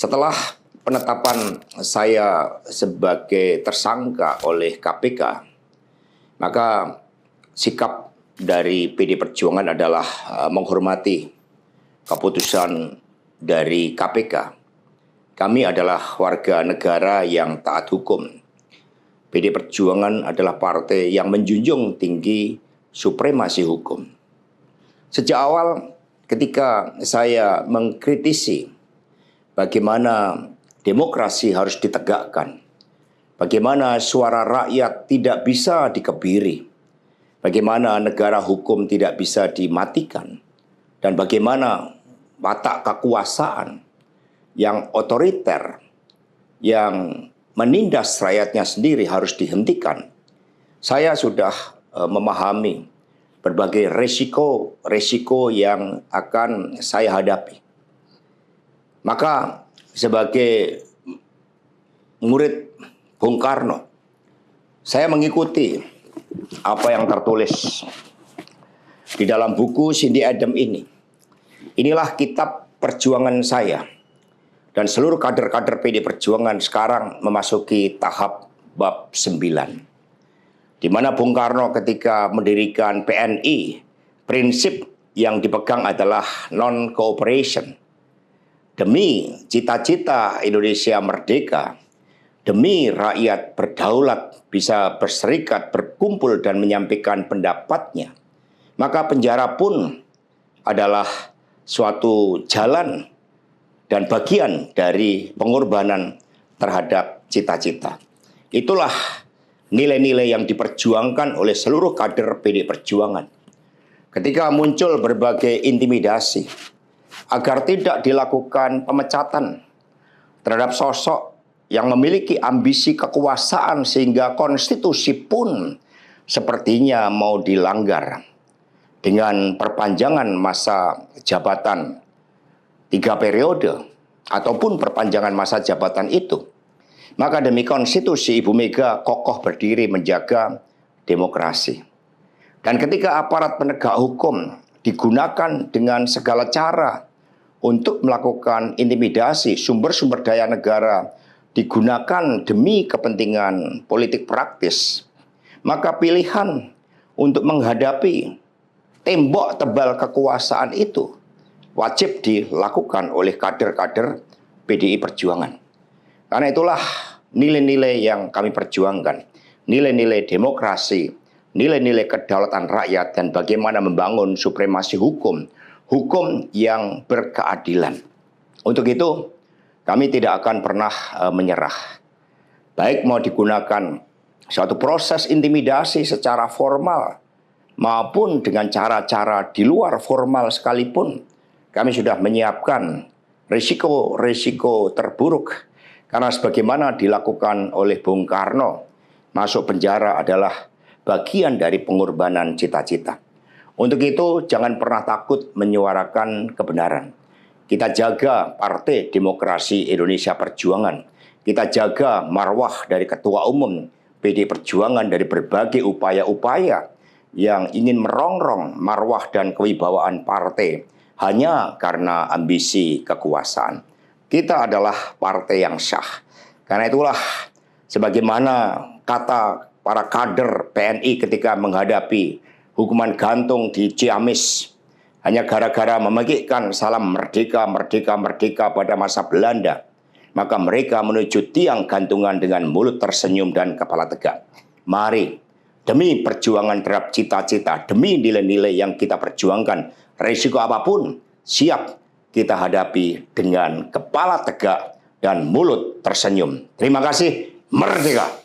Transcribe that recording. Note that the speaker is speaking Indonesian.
Setelah penetapan saya sebagai tersangka oleh KPK, maka sikap dari PD Perjuangan adalah menghormati keputusan dari KPK. Kami adalah warga negara yang taat hukum. PD Perjuangan adalah partai yang menjunjung tinggi supremasi hukum. Sejak awal ketika saya mengkritisi bagaimana demokrasi harus ditegakkan, bagaimana suara rakyat tidak bisa dikebiri, bagaimana negara hukum tidak bisa dimatikan, dan bagaimana watak kekuasaan yang otoriter, yang menindas rakyatnya sendiri harus dihentikan. Saya sudah memahami berbagai resiko yang akan saya hadapi. Maka sebagai murid Bung Karno, saya mengikuti apa yang tertulis di dalam buku Cindy Adams ini. Inilah kitab perjuangan saya. Dan seluruh kader-kader PD Perjuangan sekarang memasuki tahap bab 9. Di mana Bung Karno ketika mendirikan PNI, prinsip yang dipegang adalah non-cooperation. Demi cita-cita Indonesia merdeka, demi rakyat berdaulat, bisa berserikat, berkumpul, dan menyampaikan pendapatnya, maka penjara pun adalah suatu jalan dan bagian dari pengorbanan terhadap cita-cita. Itulah nilai-nilai yang diperjuangkan oleh seluruh kader PD Perjuangan. Ketika muncul berbagai intimidasi, agar tidak dilakukan pemecatan terhadap sosok yang memiliki ambisi kekuasaan sehingga konstitusi pun sepertinya mau dilanggar dengan perpanjangan masa jabatan 3 periode ataupun perpanjangan masa jabatan itu. Maka demi konstitusi Ibu Mega kokoh berdiri menjaga demokrasi. Dan ketika aparat penegak hukum digunakan dengan segala cara untuk melakukan intimidasi, sumber-sumber daya negara digunakan demi kepentingan politik praktis, maka pilihan untuk menghadapi tembok tebal kekuasaan itu wajib dilakukan oleh kader-kader PDI Perjuangan. Karena itulah nilai-nilai yang kami perjuangkan, nilai-nilai demokrasi, nilai-nilai kedaulatan rakyat, dan bagaimana membangun supremasi hukum, hukum yang berkeadilan. Untuk itu, kami tidak akan pernah menyerah. Baik mau digunakan suatu proses intimidasi secara formal maupun dengan cara-cara di luar formal sekalipun, kami sudah menyiapkan risiko-risiko terburuk. Karena sebagaimana dilakukan oleh Bung Karno, masuk penjara adalah bagian dari pengorbanan cita-cita. Untuk itu, jangan pernah takut menyuarakan kebenaran. Kita jaga Partai Demokrasi Indonesia Perjuangan. Kita jaga marwah dari Ketua Umum PD Perjuangan dari berbagai upaya-upaya yang ingin merongrong marwah dan kewibawaan partai hanya karena ambisi kekuasaan. Kita adalah partai yang sah. Karena itulah, sebagaimana kata para kader PNI ketika menghadapi hukuman gantung di Ciamis hanya gara-gara memegikkan salam merdeka, merdeka, merdeka pada masa Belanda, maka mereka menuju tiang gantungan dengan mulut tersenyum dan kepala tegak. Mari, demi perjuangan terhadap cita-cita, demi nilai-nilai yang kita perjuangkan, risiko apapun siap kita hadapi dengan kepala tegak dan mulut tersenyum. Terima kasih, merdeka!